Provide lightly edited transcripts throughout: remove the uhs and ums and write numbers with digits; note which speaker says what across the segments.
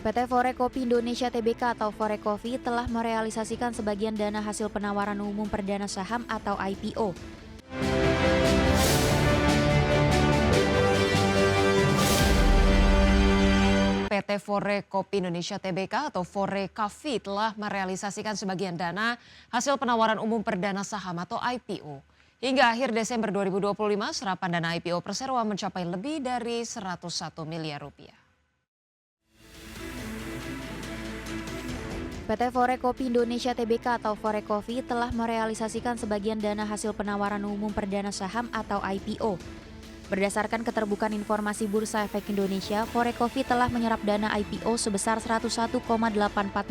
Speaker 1: PT Forekopi Indonesia Tbk atau Forecoffee telah merealisasikan sebagian dana hasil penawaran umum perdana saham atau IPO.
Speaker 2: PT Forekopi Indonesia Tbk atau Forecoffee telah merealisasikan sebagian dana hasil penawaran umum perdana saham atau IPO. Hingga akhir Desember 2025, serapan dana IPO perseroan mencapai lebih dari 101 miliar rupiah.
Speaker 1: PT Forekopi Indonesia Tbk atau Forecoffee telah merealisasikan sebagian dana hasil penawaran umum perdana saham atau IPO. Berdasarkan keterbukaan informasi Bursa Efek Indonesia, Forecoffee telah menyerap dana IPO sebesar 101,84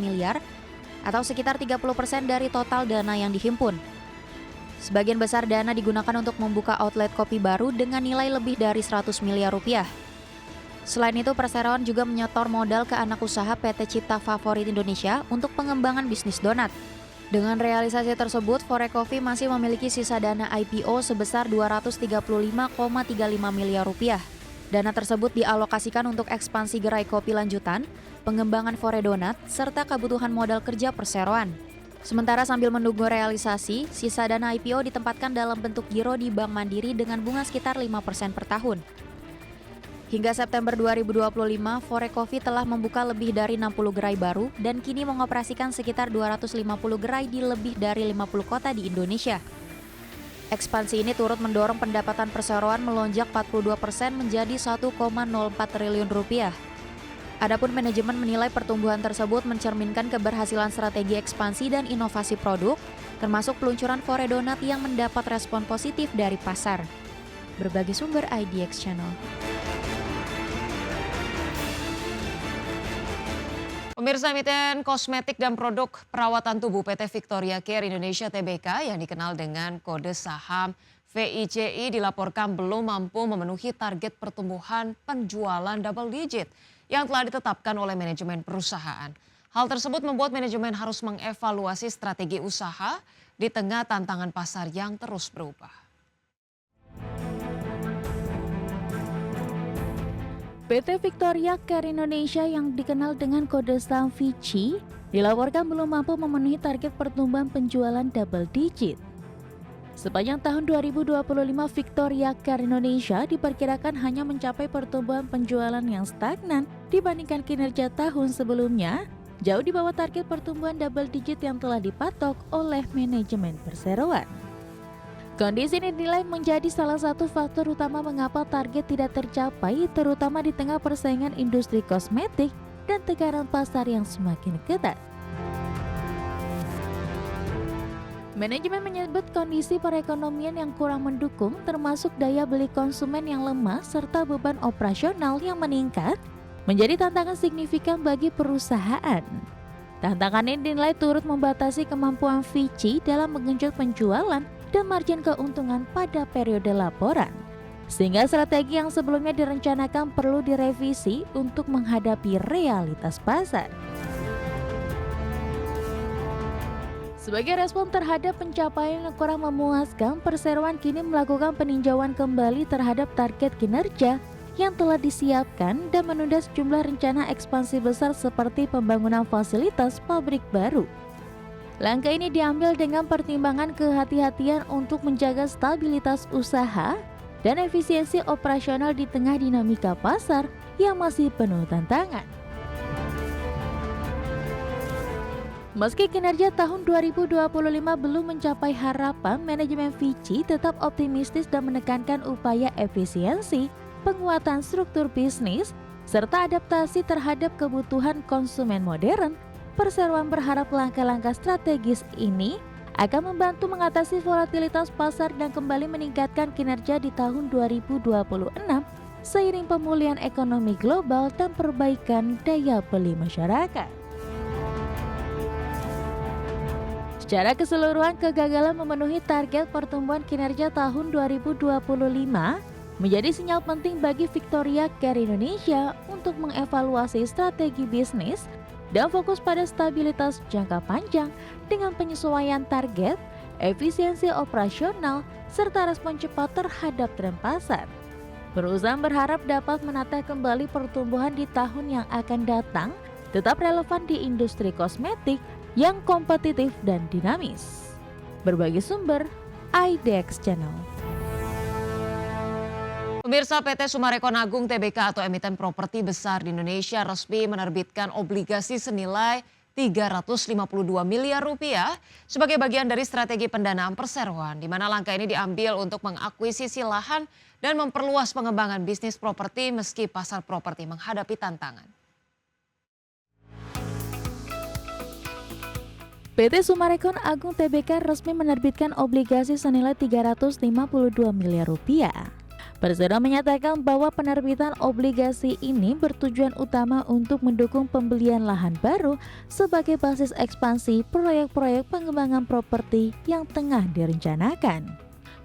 Speaker 1: miliar atau sekitar 30% dari total dana yang dihimpun. Sebagian besar dana digunakan untuk membuka outlet kopi baru dengan nilai lebih dari 100 miliar rupiah. Selain itu, perseroan juga menyetor modal ke anak usaha PT Cipta Favorit Indonesia untuk pengembangan bisnis donat. Dengan realisasi tersebut, Forecoffee masih memiliki sisa dana IPO sebesar 235,35 miliar rupiah. Dana tersebut dialokasikan untuk ekspansi gerai kopi lanjutan, pengembangan Foredonat, serta kebutuhan modal kerja perseroan. Sementara sambil menunggu realisasi, sisa dana IPO ditempatkan dalam bentuk giro di Bank Mandiri dengan bunga sekitar 5% per tahun. Hingga September 2025, Forecoffee telah membuka lebih dari 60 gerai baru dan kini mengoperasikan sekitar 250 gerai di lebih dari 50 kota di Indonesia. Ekspansi ini turut mendorong pendapatan perseroan melonjak 42% menjadi 1,04 triliun rupiah. Adapun manajemen menilai pertumbuhan tersebut mencerminkan keberhasilan strategi ekspansi dan inovasi produk, termasuk peluncuran Foredonat yang mendapat respon positif dari pasar. Berbagai sumber IDX Channel.
Speaker 2: Pemirsa, emiten kosmetik dan produk perawatan tubuh PT Victoria Care Indonesia Tbk yang dikenal dengan kode saham VICI dilaporkan belum mampu memenuhi target pertumbuhan penjualan double digit yang telah ditetapkan oleh manajemen perusahaan. Hal tersebut membuat manajemen harus mengevaluasi strategi usaha di tengah tantangan pasar yang terus berubah.
Speaker 3: PT Victoria Care Indonesia yang dikenal dengan kode saham VICI dilaporkan belum mampu memenuhi target pertumbuhan penjualan double digit. Sepanjang tahun 2025, Victoria Care Indonesia diperkirakan hanya mencapai pertumbuhan penjualan yang stagnan dibandingkan kinerja tahun sebelumnya, jauh di bawah target pertumbuhan double digit yang telah dipatok oleh manajemen perseroan. Kondisi ini dinilai menjadi salah satu faktor utama mengapa target tidak tercapai, terutama di tengah persaingan industri kosmetik dan tekanan pasar yang semakin ketat. Manajemen menyebut kondisi perekonomian yang kurang mendukung, termasuk daya beli konsumen yang lemah serta beban operasional yang meningkat, menjadi tantangan signifikan bagi perusahaan. Tantangan ini dinilai turut membatasi kemampuan VICI dalam menggenjot penjualan dan margin keuntungan pada periode laporan, sehingga strategi yang sebelumnya direncanakan perlu direvisi untuk menghadapi realitas pasar. Sebagai respon terhadap pencapaian yang kurang memuaskan, perseroan kini melakukan peninjauan kembali terhadap target kinerja yang telah disiapkan dan menunda sejumlah rencana ekspansi besar seperti pembangunan fasilitas pabrik baru. Langkah ini diambil dengan pertimbangan kehati-hatian untuk menjaga stabilitas usaha dan efisiensi operasional di tengah dinamika pasar yang masih penuh tantangan. Meski kinerja tahun 2025 belum mencapai harapan, manajemen VICI tetap optimistis dan menekankan upaya efisiensi, penguatan struktur bisnis, serta adaptasi terhadap kebutuhan konsumen modern. Perseroan berharap langkah-langkah strategis ini akan membantu mengatasi volatilitas pasar dan kembali meningkatkan kinerja di tahun 2026 seiring pemulihan ekonomi global dan perbaikan daya beli masyarakat. Secara keseluruhan, kegagalan memenuhi target pertumbuhan kinerja tahun 2025 menjadi sinyal penting bagi Victoria Care Indonesia untuk mengevaluasi strategi bisnis dan fokus pada stabilitas jangka panjang dengan penyesuaian target, efisiensi operasional, serta respon cepat terhadap tren pasar. Perusahaan berharap dapat menata kembali pertumbuhan di tahun yang akan datang tetap relevan di industri kosmetik yang kompetitif dan dinamis. Berbagai sumber, IDX Channel.
Speaker 2: Pemirsa, PT Summarecon Agung Tbk atau emiten properti besar di Indonesia resmi menerbitkan obligasi senilai 352 miliar rupiah sebagai bagian dari strategi pendanaan perseroan, di mana langkah ini diambil untuk mengakuisisi lahan dan memperluas pengembangan bisnis properti meski pasar properti menghadapi tantangan.
Speaker 3: PT Summarecon Agung Tbk resmi menerbitkan obligasi senilai 352 miliar rupiah. Persero menyatakan bahwa penerbitan obligasi ini bertujuan utama untuk mendukung pembelian lahan baru sebagai basis ekspansi proyek-proyek pengembangan properti yang tengah direncanakan.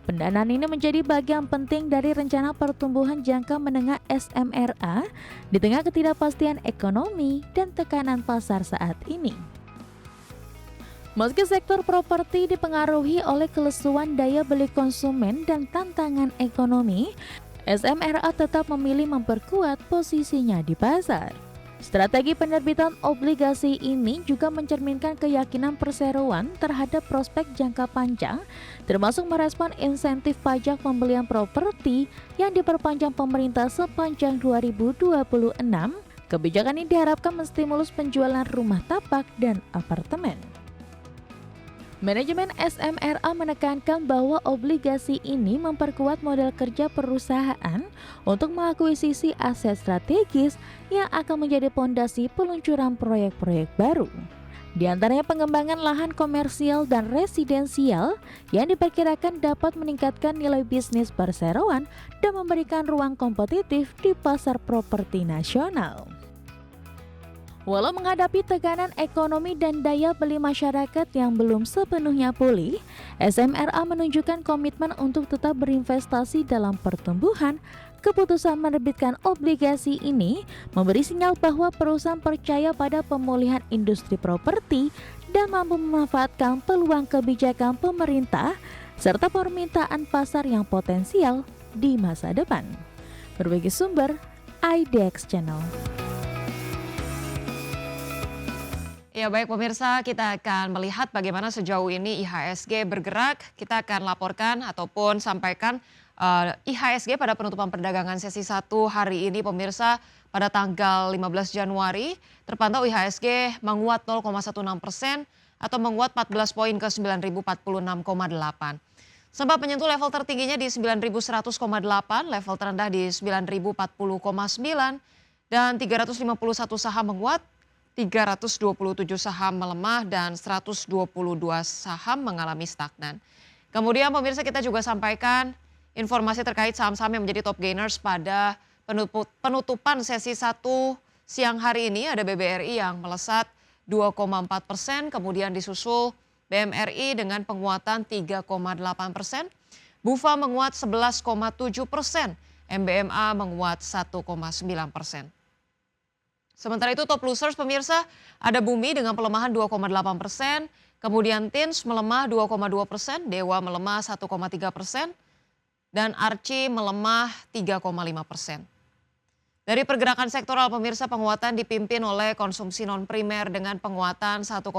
Speaker 3: Pendanaan ini menjadi bagian penting dari rencana pertumbuhan jangka menengah SMRA di tengah ketidakpastian ekonomi dan tekanan pasar saat ini. Meski sektor properti dipengaruhi oleh kelesuan daya beli konsumen dan tantangan ekonomi, SMRA tetap memilih memperkuat posisinya di pasar. Strategi penerbitan obligasi ini juga mencerminkan keyakinan perseroan terhadap prospek jangka panjang, termasuk merespon insentif pajak pembelian properti yang diperpanjang pemerintah sepanjang 2026. Kebijakan ini diharapkan menstimulus penjualan rumah tapak dan apartemen. Manajemen SMRA menekankan bahwa obligasi ini memperkuat model kerja perusahaan untuk mengakuisisi aset strategis yang akan menjadi pondasi peluncuran proyek-proyek baru. Di antaranya pengembangan lahan komersial dan residensial yang diperkirakan dapat meningkatkan nilai bisnis perseroan dan memberikan ruang kompetitif di pasar properti nasional. Walau menghadapi tekanan ekonomi dan daya beli masyarakat yang belum sepenuhnya pulih, SMRA menunjukkan komitmen untuk tetap berinvestasi dalam pertumbuhan. Keputusan menerbitkan obligasi ini memberi sinyal bahwa perusahaan percaya pada pemulihan industri properti dan mampu memanfaatkan peluang kebijakan pemerintah serta permintaan pasar yang potensial di masa depan. Berbagai sumber, IDX Channel.
Speaker 2: Ya baik pemirsa, kita akan melihat bagaimana sejauh ini IHSG bergerak. Kita akan laporkan ataupun sampaikan IHSG pada penutupan perdagangan sesi 1 hari ini pemirsa pada tanggal 15 Januari. Terpantau IHSG menguat 0,16% atau menguat 14 poin ke 9.046,8. Sempat menyentuh level tertingginya di 9.100,8, level terendah di 9.040,9 dan 351 saham menguat. 327 saham melemah dan 122 saham mengalami stagnan. Kemudian pemirsa kita juga sampaikan informasi terkait saham-saham yang menjadi top gainers pada penutupan sesi 1 siang hari ini. Ada BBRI yang melesat 2,4%, kemudian disusul BMRI dengan penguatan 3,8%, BUFA menguat 11,7%, MBMA menguat 1,9%. Sementara itu top losers pemirsa ada Bumi dengan pelemahan 2,8%, kemudian Tins melemah 2,2%, Dewa melemah 1,3%, dan Archie melemah 3,5%. Dari pergerakan sektoral pemirsa penguatan dipimpin oleh konsumsi non primer dengan penguatan 1,5%,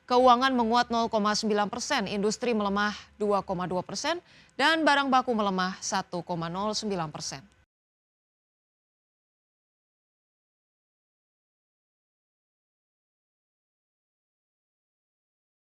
Speaker 2: keuangan menguat 0,9%, industri melemah 2,2%, dan barang baku melemah 1,09%.